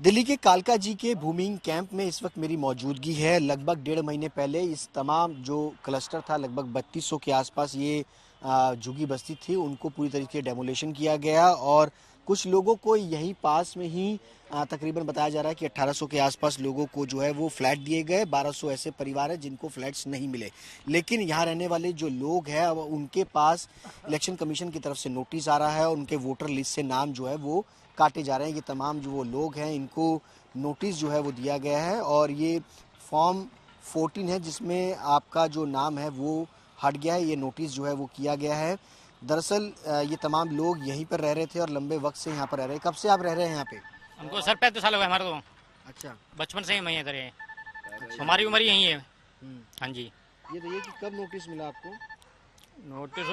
दिल्ली के कालका जी के भूमिंग कैंप में इस वक्त मेरी मौजूदगी है। लगभग 1.5 महीने पहले इस तमाम जो क्लस्टर था, लगभग 3200 के आसपास ये झुग्गी बस्ती थी, उनको पूरी तरीके से डेमोलेशन किया गया और कुछ लोगों को यहीं पास में ही तकरीबन बताया जा रहा है कि 1800 के आसपास लोगों को जो है वो फ्लैट दिए गए। 1200 ऐसे परिवार हैं जिनको फ्लैट्स नहीं मिले। लेकिन यहाँ रहने वाले जो लोग हैं अब उनके पास इलेक्शन कमीशन की तरफ से नोटिस आ रहा है और उनके वोटर लिस्ट से नाम जो है वो काटे जा रहे हैं। ये तमाम जो वो लोग हैं इनको नोटिस जो है वो दिया गया है और ये फॉर्म 14 है जिसमें आपका जो नाम है वो हट गया है। ये नोटिस जो है वो किया गया है। दरअसल ये तमाम लोग यहीं पर रह रहे थे और लंबे वक्त से यहाँ पर रह रहे हैं। कब से आप रह रहे हैं यहाँ पे? हमको सर 35 साल हो गए हमारे तो। अच्छा। बचपन से ही वहीं इधर है। हमारी उम्र ही यही है। हाँ जी। ये बताइए कि कब नोटिस मिला आपको? नोटिस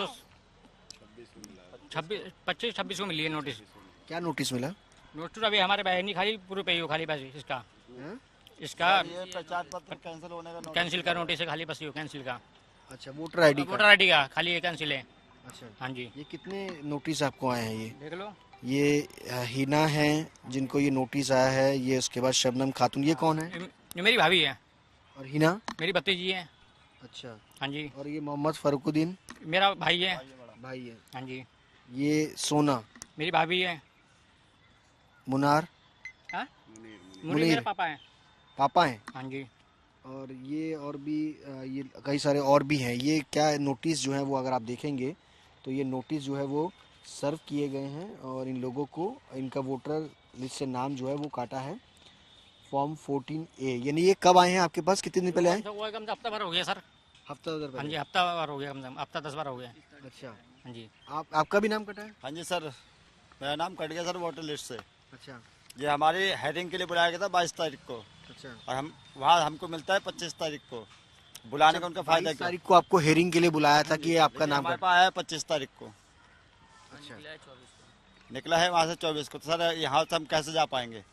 25-26 को मिली है नोटिस। क्या नोटिस मिला? नोटिस अभी हमारे बहन नहीं खाली पूरे पे ही हो, खाली बस इसका हाँ? इसका ये प्रचार पत्र कैंसिल होने का नोटिस कैंसिल का नोटिस है, खाली बस ये कैंसिल का। अच्छा, वोटर आईडी वोटर का? आईडी का खाली ये कैंसिल है। अच्छा। हाँ जी, ये कितने नोटिस आपको आए हैं? ये देख लो। हिना है जिनको ये नोटिस आया है, ये उसके बाद शबनम खातून, ये कौन है? ये मेरी भाभी है। और हिना? मेरी भतीजी है। अच्छा। हाँ जी, और ये मोहम्मद फरुकुद्दीन मेरा भाई है। भाई है। हाँ जी, ये सोना मेरी भाभी है। मुनार हाँ? मुनीर। मेरे पापा है। पापा हैं। हाँ जी। और ये और भी ये कई सारे और भी हैं। ये क्या नोटिस जो है वो अगर आप देखेंगे तो ये नोटिस जो है वो सर्व किए गए हैं और इन लोगों को इनका वोटर लिस्ट से नाम जो है वो काटा है। फॉर्म 14A, यानी ये कब आए हैं आपके पास? कितने दिन पहले आए? कम से हफ्ता भर हो गया सर। हफ्ता उधर हाँ जी, पहले। हफ्ता भर हो गया, कम से कम हफ्ता 10 बार हो गया। अच्छा। हाँ जी। आपका भी नाम कटा है? हाँ जी सर, मेरा नाम कट गया सर वोटर लिस्ट से। अच्छा। ये हमारी हेयरिंग के लिए बुलाया गया था 22 तारीख को अच्छा। और हम वहाँ हमको मिलता है 25 तारिख को। बुलाने का उनका फायदा 22 क्या? तारीख को आपको हेयरिंग के लिए बुलाया था कि ये आपका नाम हमारे कटा? पास आया 25 तारीख को, अच्छा। निकला है वहाँ से 24 को। तो सर यहाँ से हम कैसे जा पाएंगे?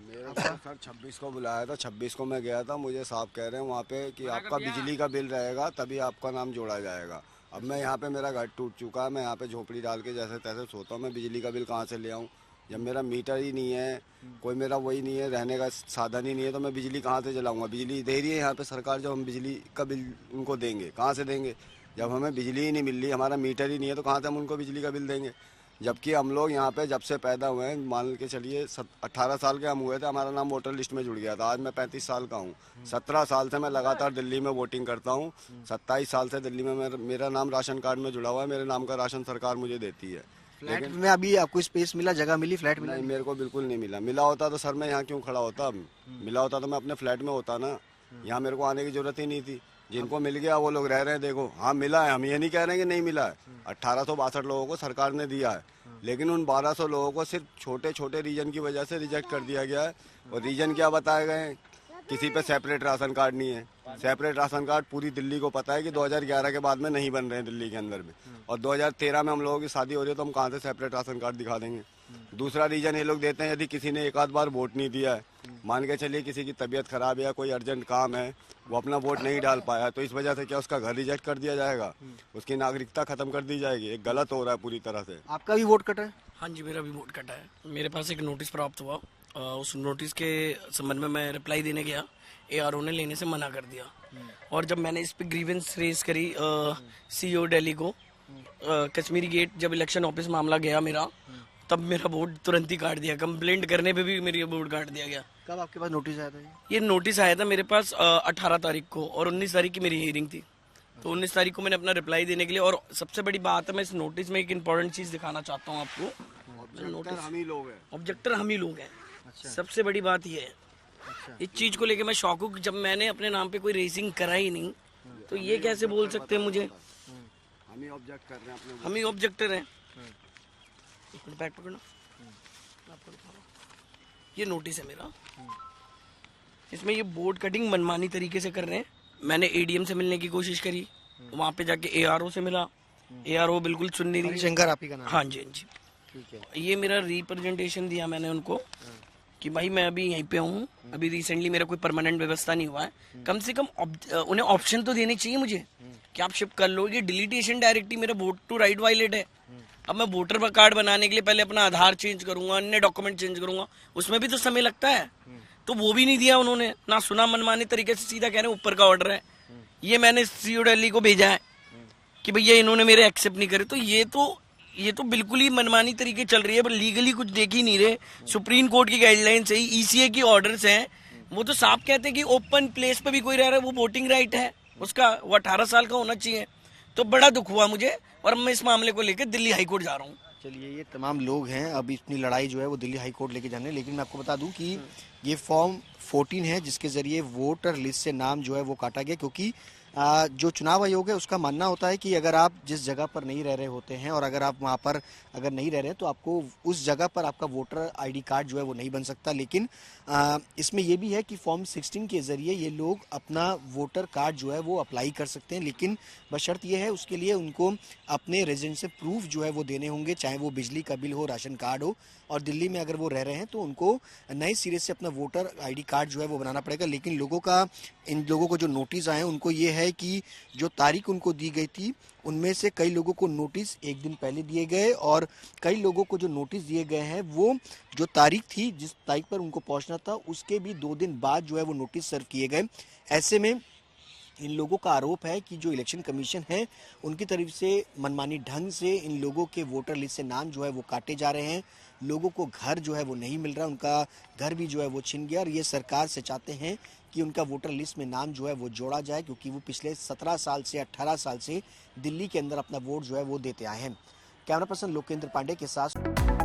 मेरे को सर 26 को बुलाया था, 26 को मैं गया था। मुझे साहब कह रहे हैं वहाँ पे कि आपका बिजली का बिल रहेगा तभी आपका नाम जोड़ा जाएगा। अब मैं यहाँ पे, मेरा घर टूट चुका है, मैं यहाँ पे झोपड़ी डाल के जैसे तैसे सोता हूँ। मैं बिजली का बिल कहाँ से ले आऊँ जब मेरा मीटर ही नहीं है, कोई मेरा वही नहीं है, रहने का साधन ही नहीं है, तो मैं बिजली कहाँ से जलाऊँगा? बिजली दे रही है यहाँ पे सरकार, जब हम बिजली का बिल उनको देंगे कहाँ से देंगे? जब हमें बिजली ही नहीं मिल रही, हमारा मीटर ही नहीं है, तो कहाँ से हम उनको बिजली का बिल देंगे? जबकि हम लोग यहाँ पे जब से पैदा हुए हैं, मान के चलिए 18 साल के हम हुए थे, हमारा नाम वोटर लिस्ट में जुड़ गया था। आज मैं 35 साल का हूँ। 17 साल से मैं लगातार दिल्ली में वोटिंग करता हूँ। 27 साल से दिल्ली में मेरा नाम राशन कार्ड में जुड़ा हुआ है। मेरे नाम का राशन सरकार मुझे देती है। फ्लैट में अभी आपको स्पेस मिला, जगह मिली, फ्लैट मिला? नहीं, मेरे को बिल्कुल नहीं मिला। मिला होता तो सर मैं यहाँ क्यों खड़ा होता? अब मिला होता तो मैं अपने फ्लैट में होता ना। यहाँ मेरे को आने की जरूरत ही नहीं थी। जिनको मिल गया वो लोग रह रहे हैं। देखो, हाँ मिला है, हम ये नहीं कह रहे हैं कि नहीं मिला है। 1862 लोगों को सरकार ने दिया है, लेकिन उन 1200 लोगों को सिर्फ छोटे छोटे रीजन की वजह से रिजेक्ट कर दिया गया है। और रीजन क्या बताए गए हैं? किसी पे सेपरेट राशन कार्ड नहीं है। सेपरेट राशन कार्ड पूरी दिल्ली को पता है कि 2011 के बाद में नहीं बन रहे हैं दिल्ली के अंदर में। और 2013 में हम लोगों की शादी हो रही है तो हम कहाँ से सेपरेट राशन कार्ड दिखा देंगे? दूसरा रीजन ये लोग देते हैं, यदि किसी ने एक आध बार वोट नहीं दिया है, मान के चलिए किसी की तबीयत खराब है या कोई अर्जेंट काम है, वो अपना वोट नहीं डाल पाया, तो इस वजह से क्या उसका घर रिजेक्ट कर दिया जाएगा? उसकी नागरिकता खत्म कर दी जाएगी? एक गलत हो रहा है पूरी तरह से। आपका भी वोट कटा है? हाँ जी, मेरा भी वोट कटा है। मेरे पास एक नोटिस प्राप्त हुआ। उस नोटिस के संबंध में मैं रिप्लाई देने गया, एआरओ ने लेने से मना कर दिया। और जब मैंने इस पे ग्रीवेंस रेज करी सीईओ दिल्ली को, कश्मीरी गेट जब इलेक्शन ऑफिस मामला गया मेरा, तब मेरा वोट तुरंत ही काट दिया। कंप्लेंट करने पे भी मेरी वोट काट दिया गया। कब आपके पास नोटिस आया था? ये नोटिस आया था मेरे पास 18 तारीख को और 19 तारीख की मेरी हियरिंग थी। तो 19 तारीख को मैंने अपना रिप्लाई देने के लिए, और सबसे बड़ी बात है, मैं इस नोटिस में एक इम्पोर्टेंट चीज दिखाना चाहता हूँ आपको। ऑब्जेक्टर हम ही लोग हैं। ऑब्जेक्टर हम ही लोग हैं। अच्छा। सबसे बड़ी बात ये है। अच्छा। इस चीज को लेके मैं शौक हूँ कि जब मैंने अपने नाम पे कोई रेसिंग करा ही नहीं, तो ये कैसे बोल सकते हैं मुझे? हम ही ऑब्जेक्ट कर रहे हैं अपने। हम ही ऑब्जेक्टर हैं। एक मिनट बैक पकड़ना, मैं आपको दिखा रहा हूं। ये नोटिस है मेरा। इसमें ये बोर्ड कटिंग मनमानी तरीके से कर रहे हैं। मैंने एडीएम से मिलने की कोशिश करी, वहां पे जाके एआरओ से मिला, एआरओ बिल्कुल सुन नहीं रही। शंकर आप ही का नाम? हाँ जी, हाँ जी। ठीक है। ये मेरा रिप्रेजेंटेशन दिया मैंने उनको कि भाई मैं अभी यहीं पे हूँ, अभी रिसेंटली मेरा कोई परमानेंट व्यवस्था नहीं हुआ है। कम से कम उन्हें ऑप्शन तो देने चाहिए मुझे कि आप शिफ्ट कर लो। ये डिलीटेशन डायरेक्टली मेरा वोट टू राइट वायलेट है। अब मैं वोटर कार्ड बनाने के लिए पहले अपना आधार चेंज करूंगा, अन्य डॉक्यूमेंट चेंज करूंगा, उसमें भी तो समय लगता है। तो वो भी नहीं दिया उन्होंने, ना सुना, मनमाने तरीके से सीधा कह रहे हैं ऊपर का ऑर्डर है। ये मैंने सीओ दिल्ली को भेजा है कि भैया इन्होंने मेरे एक्सेप्ट नहीं करे। तो ये तो बिल्कुल ही मनमानी तरीके चल रही है, पर लीगली कुछ देख ही नहीं रहे। सुप्रीम कोर्ट की गाइडलाइन से ही, ईसीए की ऑर्डर्स हैं, वो तो साफ कहते हैं कि ओपन प्लेस पे भी कोई रह रहा है वो वोटिंग राइट है उसका, वो 18 साल का होना चाहिए। तो बड़ा दुख हुआ मुझे, और मैं इस मामले को लेकर दिल्ली हाई कोर्ट जा रहा हूँ। चलिए, ये तमाम लोग हैं, अब अपनी लड़ाई जो है वो दिल्ली हाई कोर्ट लेके जाने। लेकिन मैं आपको बता दूं कि ये फॉर्म 14 है जिसके जरिए वोटर लिस्ट से नाम जो है वो काटा गया, क्योंकि जो चुनाव आयोग है उसका मानना होता है कि अगर आप जिस जगह पर नहीं रह रहे होते हैं और अगर आप वहाँ पर अगर नहीं रह रहे हैं तो आपको उस जगह पर आपका वोटर आईडी कार्ड जो है वो नहीं बन सकता। लेकिन इसमें यह भी है कि फॉर्म 16 के ज़रिए ये लोग अपना वोटर कार्ड जो है वो अप्लाई कर सकते हैं, लेकिन बशर्त ये है उसके लिए उनको अपने रेजिडेंशियल प्रूफ जो है वो देने होंगे, चाहे वो बिजली का बिल हो, राशन कार्ड हो। और दिल्ली में अगर वो रह रहे हैं तो उनको नए सिरे से अपना वोटर आईडी कार्ड जो है वो बनाना पड़ेगा। लेकिन इन लोगों को जो नोटिस आए हैं उनको ये है कि जो तारीख उनको दी गई थी उनमें से कई लोगों को नोटिस एक दिन पहले दिए गए, और कई लोगों को जो नोटिस दिए गए हैं वो जो तारीख थी, जिस तारीख पर उनको पहुंचना था, उसके भी 2 दिन बाद जो है वो नोटिस सर्व किए गए। ऐसे में इन लोगों का आरोप है कि जो इलेक्शन कमीशन है उनकी तरफ से मनमानी ढंग से इन लोगों के वोटर लिस्ट से नाम जो है वो काटे जा रहे हैं। लोगों को घर जो है वो नहीं मिल रहा, उनका घर भी जो है वो छिन गया, और ये सरकार से चाहते हैं कि उनका वोटर लिस्ट में नाम जो है वो जोड़ा जाए, क्योंकि वो पिछले 17 साल से 18 साल से दिल्ली के अंदर अपना वोट जो है वो देते आए हैं। कैमरा पर्सन लोकेंद्र पांडे के साथ